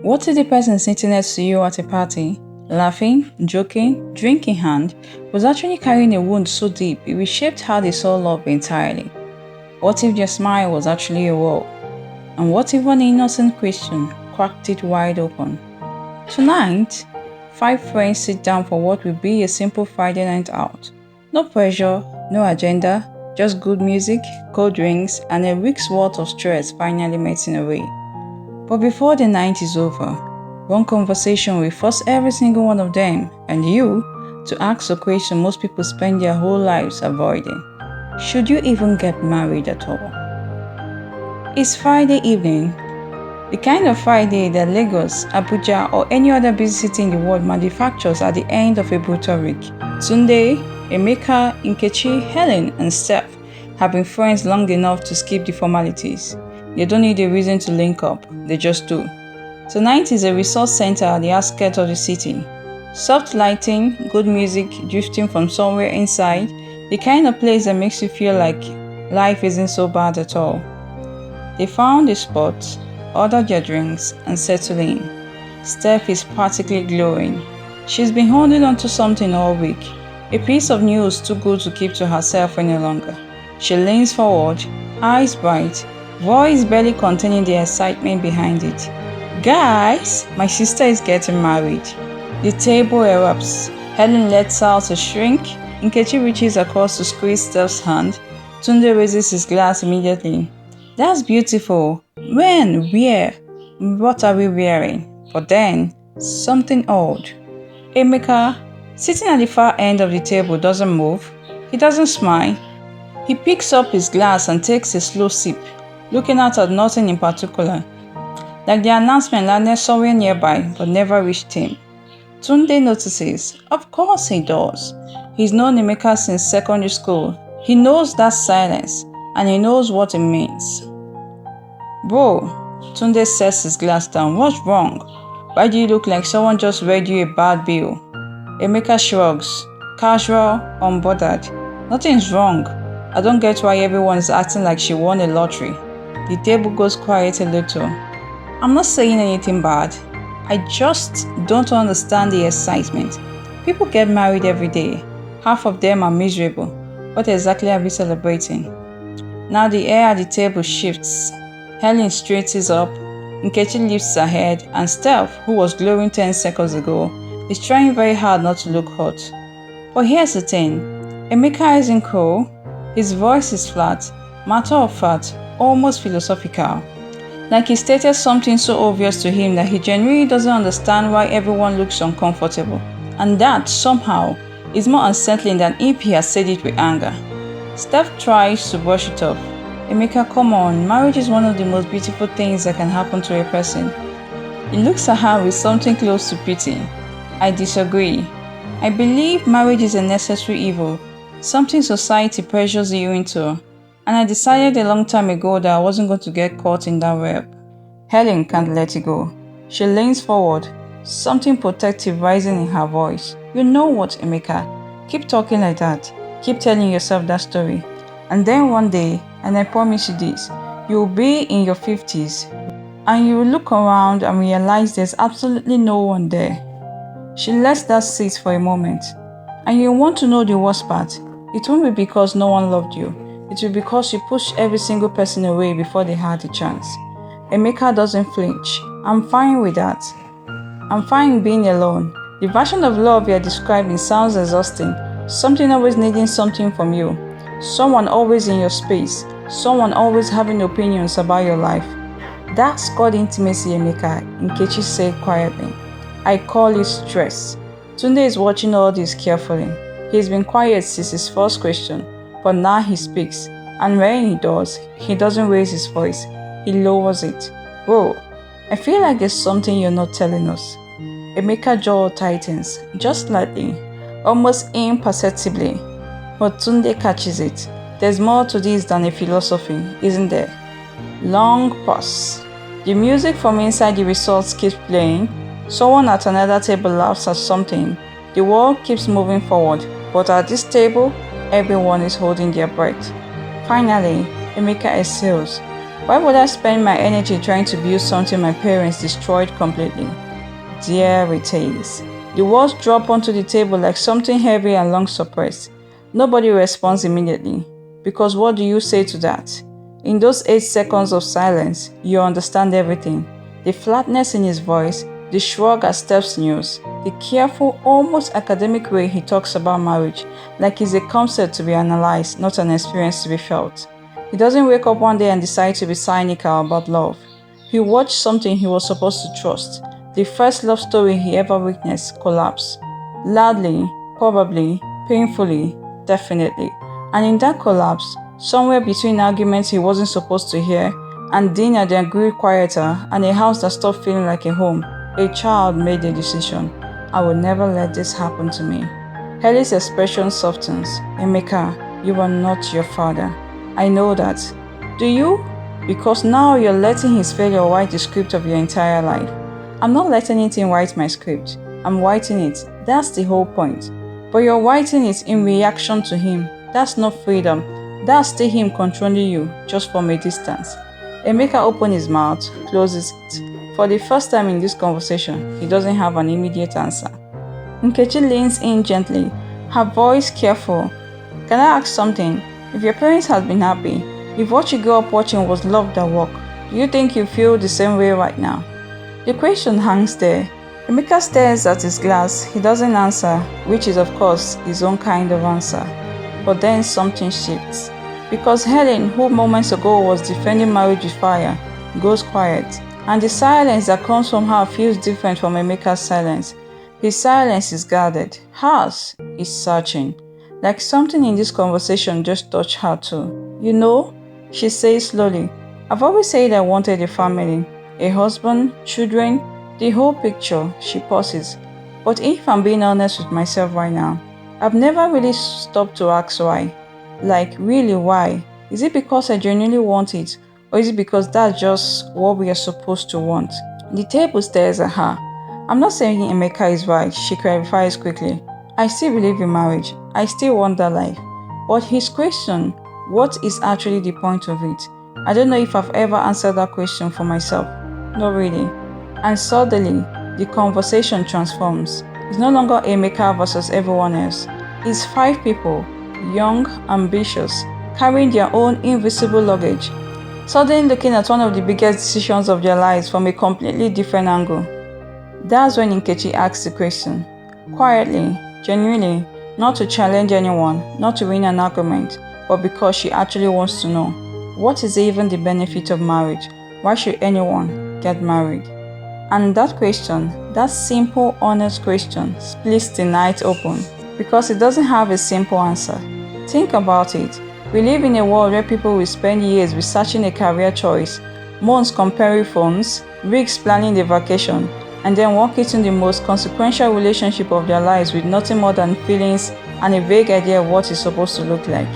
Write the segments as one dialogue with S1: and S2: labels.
S1: What if the person sitting next to you at a party, laughing, joking, drink in hand, was actually carrying a wound so deep it reshaped how they saw love entirely? What if their smile was actually a wall? And what if an innocent question cracked it wide open? Tonight, five friends sit down for what will be a simple Friday night out. No pressure, no agenda, just good music, cold drinks, and a week's worth of stress finally melting away. But before the night is over, one conversation will force every single one of them and you to ask a question most people spend their whole lives avoiding. Should you even get married at all? It's Friday evening, the kind of Friday that Lagos, Abuja, or any other busy city in the world manufactures at the end of a brutal week. Tunde, Emeka, Nkechi, Helen, and Steph have been friends long enough to skip the formalities. They don't need a reason to link up, they just do. Tonight is a resource center at the outskirts of the city. Soft lighting, good music drifting from somewhere inside, the kind of place that makes you feel like life isn't so bad at all. They found a spot, ordered their drinks, and settled in. Steph is practically glowing. She's been holding on to something all week, a piece of news too good to keep to herself any longer. She leans forward, eyes bright, voice barely containing the excitement behind it. Guys, my sister is getting married. The table erupts. Helen lets out a shriek. Nkechi reaches across to squeeze Steph's hand. Tunde raises his glass immediately. That's beautiful. When? Where? What are we wearing? But then, something odd. Emeka, sitting at the far end of the table, doesn't move. He doesn't smile. He picks up his glass and takes a slow sip, looking out at nothing in particular, like the announcement landed somewhere nearby but never reached him. Tunde notices. Of course he does. He's known Emeka since secondary school. He knows that silence, and he knows what it means. Bro, Tunde sets his glass down. What's wrong? Why do you look like someone just read you a bad bill? Emeka shrugs. Casual, unbothered. Nothing's wrong. I don't get why everyone is acting like she won a lottery. The table goes quiet a little. I'm not saying anything bad. I just don't understand the excitement. People get married every day. Half of them are miserable. What exactly are we celebrating? Now the air at the table shifts. Helen straightens up. Nkechi lifts her head, and Steph, who was glowing 10 seconds ago, is trying very hard not to look hot. But here's the thing. Emeka isn't cool. His voice is flat, matter of fact, almost philosophical. Like he stated something so obvious to him that he genuinely doesn't understand why everyone looks uncomfortable. And that, somehow, is more unsettling than if he had said it with anger. Steph tries to brush it off. Emeka, come on, marriage is one of the most beautiful things that can happen to a person. He looks at her with something close to pity. I disagree. I believe marriage is a necessary evil, something society pressures you into, and I decided a long time ago that I wasn't going to get caught in that web. Helen can't let it go. She leans forward, something protective rising in her voice. You know what, Emeka? Keep talking like that. Keep telling yourself that story. And then one day, and I promise you this, you'll be in your 50s, and you will look around and realize there's absolutely no one there. She lets that sit for a moment. And you want to know the worst part. It won't be because no one loved you. It will be because you pushed every single person away before they had the chance. Emeka doesn't flinch. I'm fine with that. I'm fine being alone. The version of love you're describing sounds exhausting. Something always needing something from you. Someone always in your space. Someone always having opinions about your life. That's called intimacy, Emeka, Nkechi said quietly. I call it stress. Tunde is watching all this carefully. He's been quiet since his first question, but now he speaks. And when he does, he doesn't raise his voice. He lowers it. Bro, I feel like there's something you're not telling us. Emeka's jaw tightens, just slightly, almost imperceptibly. But Tunde catches it. There's more to this than a philosophy, isn't there? Long pause. The music from inside the resort keeps playing. Someone at another table laughs at something. The world keeps moving forward, but at this table, everyone is holding their breath. Finally, Emeka exhales. Why would I spend my energy trying to build something my parents destroyed completely? There it is. The words drop onto the table like something heavy and long suppressed. Nobody responds immediately. Because what do you say to that? In those 8 seconds of silence, you understand everything. The flatness in his voice, the shrug at Steph's news, the careful, almost academic way he talks about marriage, like it's a concept to be analyzed, not an experience to be felt. He doesn't wake up one day and decide to be cynical about love. He watched something he was supposed to trust. The first love story he ever witnessed collapse. Loudly, probably, painfully, definitely. And in that collapse, somewhere between arguments he wasn't supposed to hear, and dinner that grew quieter, and a house that stopped feeling like a home, a child made a decision. I will never let this happen to me. Helly's expression softens. Emeka, you are not your father. I know that. Do you? Because now you're letting his failure write the script of your entire life. I'm not letting anything write my script. I'm writing it. That's the whole point. But you're writing it in reaction to him. That's not freedom. That's still him controlling you, just from a distance. Emeka opens his mouth, closes it. For the first time in this conversation, he doesn't have an immediate answer. Nkechi leans in gently, her voice careful. Can I ask something? If your parents had been happy, if what you grew up watching was love that work, do you think you feel the same way right now? The question hangs there. Emeka stares at his glass. He doesn't answer, which is of course his own kind of answer. But then something shifts. Because Helen, who moments ago was defending marriage with fire, goes quiet. And the silence that comes from her feels different from Emeka's silence. His silence is guarded. Hers is searching. Like something in this conversation just touched her too. You know, she says slowly, I've always said I wanted a family, a husband, children, the whole picture. She pauses. But if I'm being honest with myself right now, I've never really stopped to ask why. Like, really why? Is it because I genuinely want it? Or is it because that's just what we are supposed to want? The table stares at her. I'm not saying Emeka is right, she clarifies quickly. I still believe in marriage. I still want that life. But his question, what is actually the point of it? I don't know if I've ever answered that question for myself. Not really. And suddenly, the conversation transforms. It's no longer Emeka versus everyone else. It's 5 people, young, ambitious, carrying their own invisible luggage, suddenly looking at one of the biggest decisions of their lives from a completely different angle. That's when Nkechi asks the question. Quietly, genuinely, not to challenge anyone, not to win an argument, but because she actually wants to know, what is even the benefit of marriage? Why should anyone get married? And that question, that simple, honest question, splits the night open, because it doesn't have a simple answer. Think about it. We live in a world where people will spend years researching a career choice, months comparing phones, weeks planning the vacation, and then walk into the most consequential relationship of their lives with nothing more than feelings and a vague idea of what it's supposed to look like.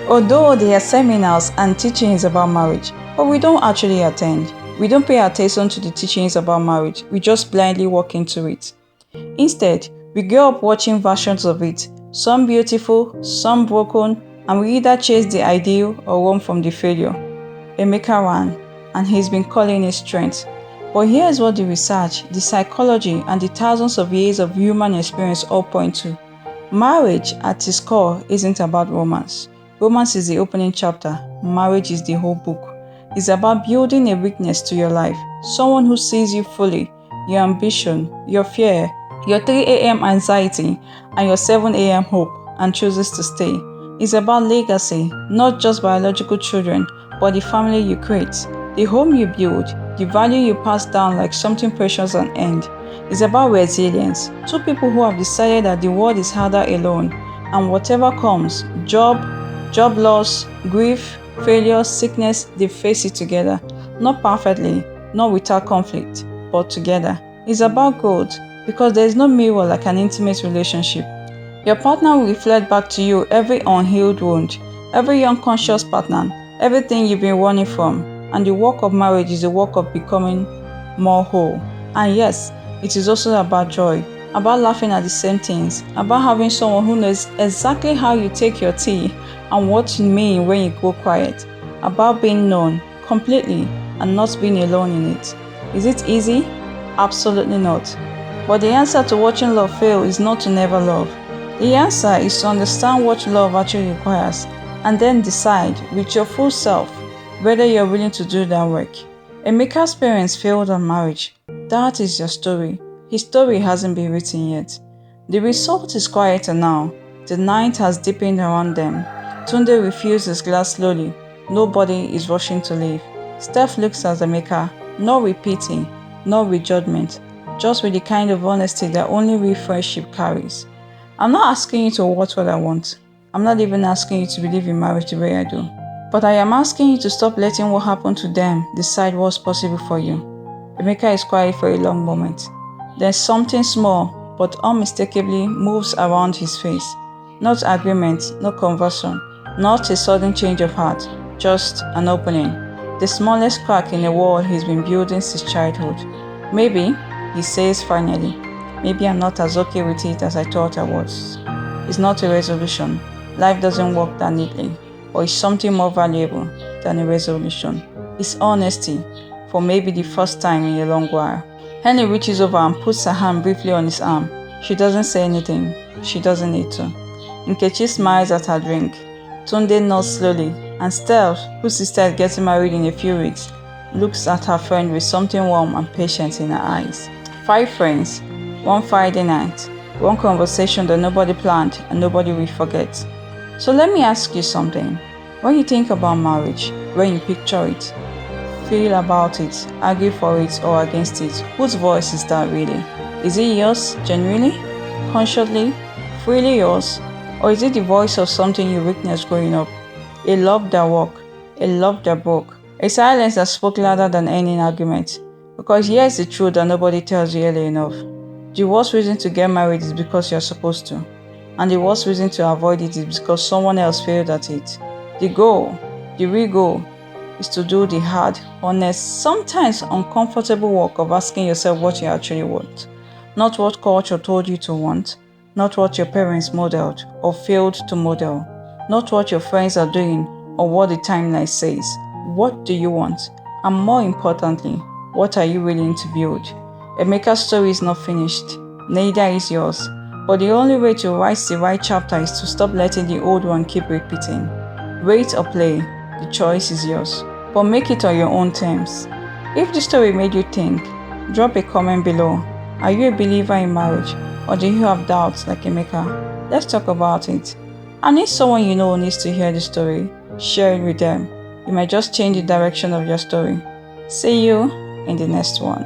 S1: Although there are seminars and teachings about marriage, but we don't actually attend. We don't pay attention to the teachings about marriage, we just blindly walk into it. Instead, we grow up watching versions of it, some beautiful, some broken, and we either chase the ideal or run from the failure. Emeka ran, and he's been calling it strength. But here's what the research, the psychology, and the thousands of years of human experience all point to. Marriage, at its core, isn't about romance. Romance is the opening chapter. Marriage is the whole book. It's about building a witness to your life, someone who sees you fully, your ambition, your fear, your 3 a.m. anxiety, and your 7 a.m. hope, and chooses to stay. It's about legacy, not just biological children, but the family you create, the home you build, the value you pass down like something precious and end. It's about resilience, 2 people who have decided that the world is harder alone, and whatever comes, job loss, grief, failure, sickness, they face it together. Not perfectly, not without conflict, but together. It's about growth, because there is no mirror like an intimate relationship. Your partner will reflect back to you every unhealed wound, every unconscious pattern, everything you've been running from. And the work of marriage is the work of becoming more whole. And yes, it is also about joy, about laughing at the same things, about having someone who knows exactly how you take your tea and what you mean when you go quiet, about being known, completely and not being alone in it. Is it easy? Absolutely not. But the answer to watching love fail is not to never love. The answer is to understand what love actually requires and then decide with your full self whether you're willing to do that work. Emeka's parents failed on marriage. That is your story. His story hasn't been written yet. The result is quieter now. The night has deepened around them. Tunde refills his glass slowly. Nobody is rushing to leave. Steph looks at Emeka, not with pity, not with judgment, just with the kind of honesty that only real friendship carries. I'm not asking you to watch what I want. I'm not even asking you to believe in marriage the way I do. But I am asking you to stop letting what happened to them decide what's possible for you. Emeka is quiet for a long moment. There's something small, but unmistakably moves around his face. Not agreement, no conversion, not a sudden change of heart, just an opening. The smallest crack in the wall he's been building since childhood. Maybe, he says finally, maybe I'm not as okay with it as I thought I was. It's not a resolution. Life doesn't work that neatly. Or it's something more valuable than a resolution. It's honesty, for maybe the first time in a long while. Henny reaches over and puts her hand briefly on his arm. She doesn't say anything. She doesn't need to. Nkechi smiles at her drink. Tunde nods slowly, and Steph, whose sister is getting married in a few weeks, looks at her friend with something warm and patient in her eyes. 5 friends, one Friday night, one conversation that nobody planned and nobody will forget. So let me ask you something. When you think about marriage, when you picture it, feel about it, argue for it or against it, whose voice is that really? Is it yours, genuinely, consciously, freely yours? Or is it the voice of something you witnessed growing up? A love that walked, a love that broke, a silence that spoke louder than any argument. Because here's the truth that nobody tells you early enough. The worst reason to get married is because you're supposed to. And the worst reason to avoid it is because someone else failed at it. The goal, the real goal, is to do the hard, honest, sometimes uncomfortable work of asking yourself what you actually want. Not what culture told you to want, not what your parents modeled or failed to model, not what your friends are doing or what the timeline says. What do you want? And more importantly, what are you willing to build? Emeka's story is not finished, neither is yours. But the only way to write the right chapter is to stop letting the old one keep repeating. Wait or play, the choice is yours. But make it on your own terms. If the story made you think, drop a comment below. Are you a believer in marriage? Or do you have doubts like Emeka? Let's talk about it. And if someone you know needs to hear the story, share it with them. You might just change the direction of your story. See you in the next one.